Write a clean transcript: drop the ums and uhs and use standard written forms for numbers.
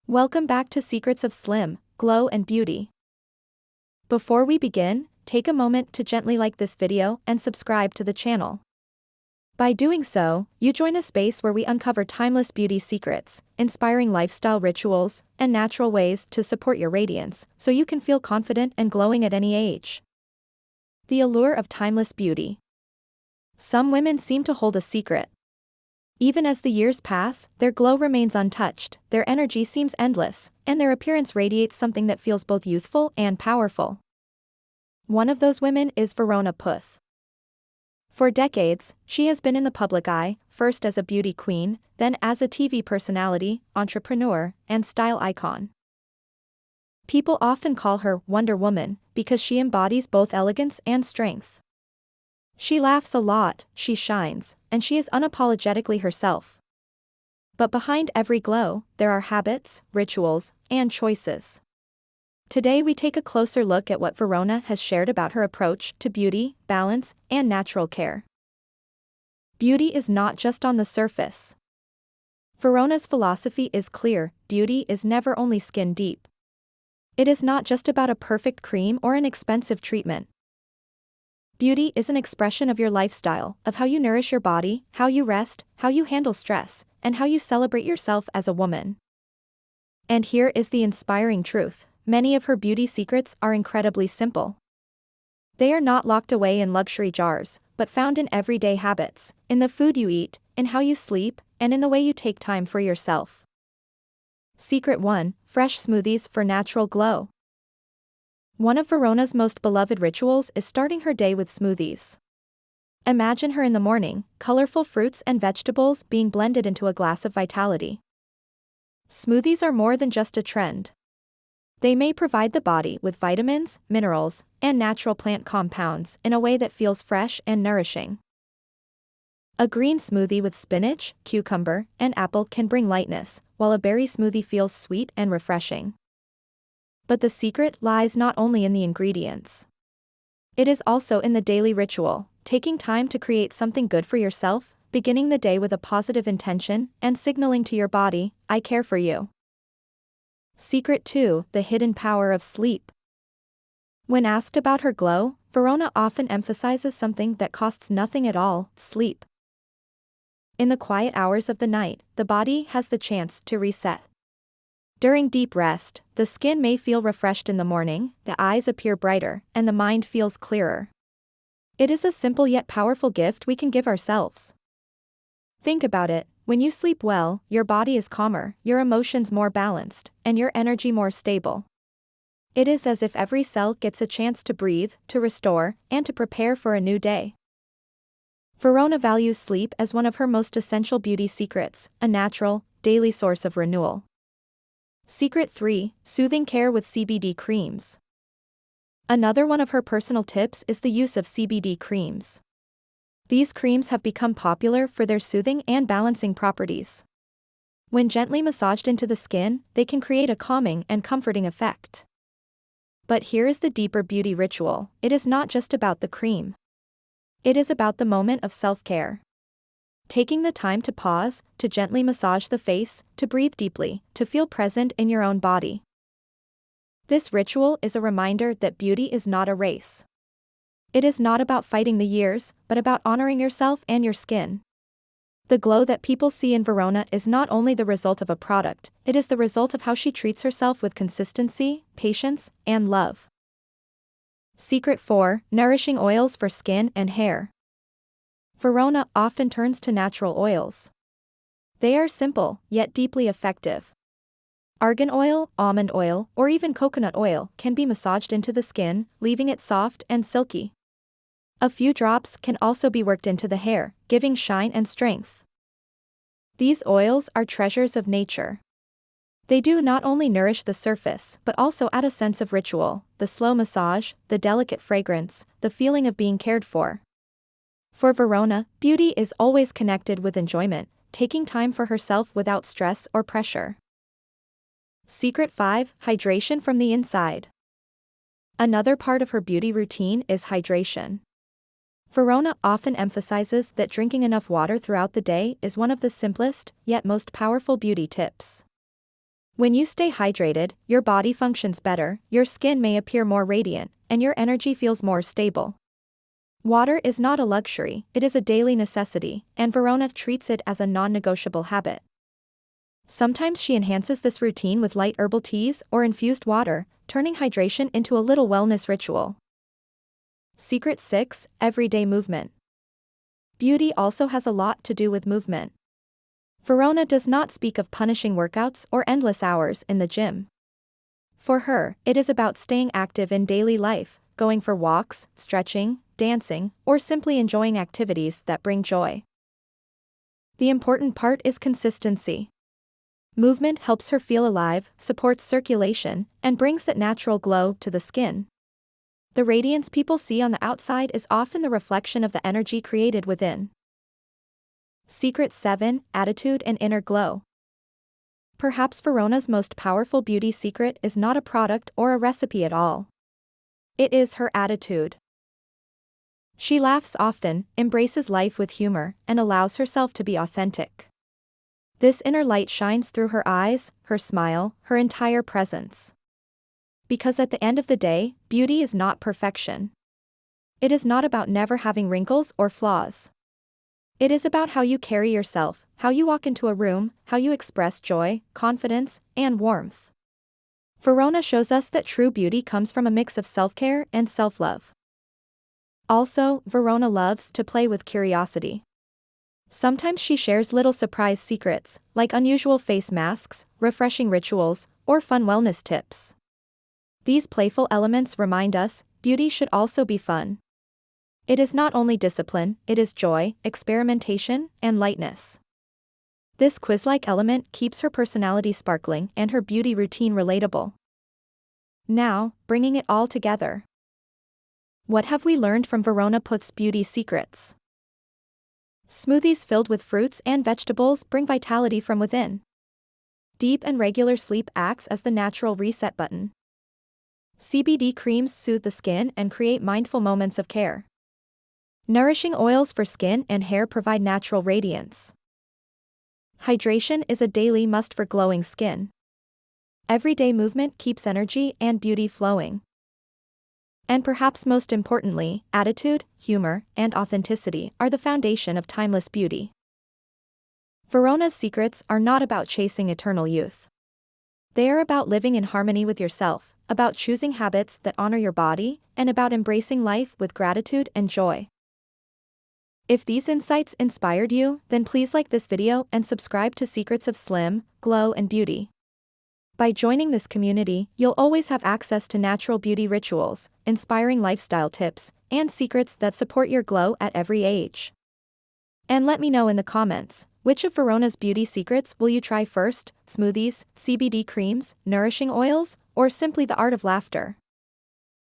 Welcome back to Secrets of Slim, Glow and Beauty. Before we begin, take a moment to gently like this video and subscribe to the channel. By doing so, you join a space where we uncover timeless beauty secrets, inspiring lifestyle rituals, and natural ways to support your radiance so you can feel confident and glowing at any age. The allure of timeless beauty. Some women seem to hold a secret. Even as the years pass, their glow remains untouched, their energy seems endless, and their appearance radiates something that feels both youthful and powerful. One of those women is Verona Pooth. For decades, she has been in the public eye, first as a beauty queen, then as a TV personality, entrepreneur, and style icon. People often call her Wonder Woman because she embodies both elegance and strength. She laughs a lot, she shines, and she is unapologetically herself. But behind every glow, there are habits, rituals, and choices. Today we take a closer look at what Verona has shared about her approach to beauty, balance, and natural care. Beauty is not just on the surface. Verona's philosophy is clear: beauty is never only skin deep. It is not just about a perfect cream or an expensive treatment. Beauty is an expression of your lifestyle, of how you nourish your body, how you rest, how you handle stress, and how you celebrate yourself as a woman. And here is the inspiring truth: many of her beauty secrets are incredibly simple. They are not locked away in luxury jars, but found in everyday habits, in the food you eat, in how you sleep, and in the way you take time for yourself. Secret 1: Fresh smoothies for natural glow. One of Verona's most beloved rituals is starting her day with smoothies. Imagine her in the morning, colorful fruits and vegetables being blended into a glass of vitality. Smoothies are more than just a trend. They may provide the body with vitamins, minerals, and natural plant compounds in a way that feels fresh and nourishing. A green smoothie with spinach, cucumber, and apple can bring lightness, while a berry smoothie feels sweet and refreshing. But the secret lies not only in the ingredients. It is also in the daily ritual, taking time to create something good for yourself, beginning the day with a positive intention, and signaling to your body, "I care for you." Secret 2: The hidden power of sleep. When asked about her glow, Verona often emphasizes something that costs nothing at all: sleep. In the quiet hours of the night, the body has the chance to reset. During deep rest, the skin may feel refreshed in the morning, the eyes appear brighter, and the mind feels clearer. It is a simple yet powerful gift we can give ourselves. Think about it: when you sleep well, your body is calmer, your emotions more balanced, and your energy more stable. It is as if every cell gets a chance to breathe, to restore, and to prepare for a new day. Verona values sleep as one of her most essential beauty secrets, a natural, daily source of renewal. Secret 3: Soothing care with CBD creams. Another one of her personal tips is the use of CBD creams. These creams have become popular for their soothing and balancing properties. When gently massaged into the skin, they can create a calming and comforting effect. But here is the deeper beauty ritual: it is not just about the cream. It is about the moment of self-care. Taking the time to pause, to gently massage the face, to breathe deeply, to feel present in your own body. This ritual is a reminder that beauty is not a race. It is not about fighting the years, but about honoring yourself and your skin. The glow that people see in Verona is not only the result of a product, it is the result of how she treats herself with consistency, patience, and love. Secret 4: Nourishing oils for skin and hair. Verona often turns to natural oils. They are simple, yet deeply effective. Argan oil, almond oil, or even coconut oil can be massaged into the skin, leaving it soft and silky. A few drops can also be worked into the hair, giving shine and strength. These oils are treasures of nature. They do not only nourish the surface but also add a sense of ritual: the slow massage, the delicate fragrance, the feeling of being cared for. For Verona, beauty is always connected with enjoyment, taking time for herself without stress or pressure. Secret 5: Hydration from the inside. Another part of her beauty routine is hydration. Verona often emphasizes that drinking enough water throughout the day is one of the simplest, yet most powerful beauty tips. When you stay hydrated, your body functions better, your skin may appear more radiant, and your energy feels more stable. Water is not a luxury, it is a daily necessity, and Verona treats it as a non-negotiable habit. Sometimes she enhances this routine with light herbal teas or infused water, turning hydration into a little wellness ritual. Secret 6: Everyday movement. Beauty also has a lot to do with movement. Verona does not speak of punishing workouts or endless hours in the gym. For her, it is about staying active in daily life, going for walks, stretching, dancing, or simply enjoying activities that bring joy. The important part is consistency. Movement helps her feel alive, supports circulation, and brings that natural glow to the skin. The radiance people see on the outside is often the reflection of the energy created within. Secret 7: Attitude and inner glow. Perhaps Verona's most powerful beauty secret is not a product or a recipe at all. It is her attitude. She laughs often, embraces life with humor, and allows herself to be authentic. This inner light shines through her eyes, her smile, her entire presence. Because at the end of the day, beauty is not perfection. It is not about never having wrinkles or flaws. It is about how you carry yourself, how you walk into a room, how you express joy, confidence, and warmth. Verona shows us that true beauty comes from a mix of self-care and self-love. Also, Verona loves to play with curiosity. Sometimes she shares little surprise secrets, like unusual face masks, refreshing rituals, or fun wellness tips. These playful elements remind us, beauty should also be fun. It is not only discipline, it is joy, experimentation, and lightness. This quiz-like element keeps her personality sparkling and her beauty routine relatable. Now, bringing it all together. What have we learned from Verona Pooth Beauty Secrets? Smoothies filled with fruits and vegetables bring vitality from within. Deep and regular sleep acts as the natural reset button. CBD creams soothe the skin and create mindful moments of care. Nourishing oils for skin and hair provide natural radiance. Hydration is a daily must for glowing skin. Everyday movement keeps energy and beauty flowing. And perhaps most importantly, attitude, humor, and authenticity are the foundation of timeless beauty. Verona's secrets are not about chasing eternal youth. They are about living in harmony with yourself, about choosing habits that honor your body, and about embracing life with gratitude and joy. If these insights inspired you, then please like this video and subscribe to Secrets of Slim, Glow and Beauty. By joining this community, you'll always have access to natural beauty rituals, inspiring lifestyle tips, and secrets that support your glow at every age. And let me know in the comments, which of Verona's beauty secrets will you try first: smoothies, CBD creams, nourishing oils, or simply the art of laughter?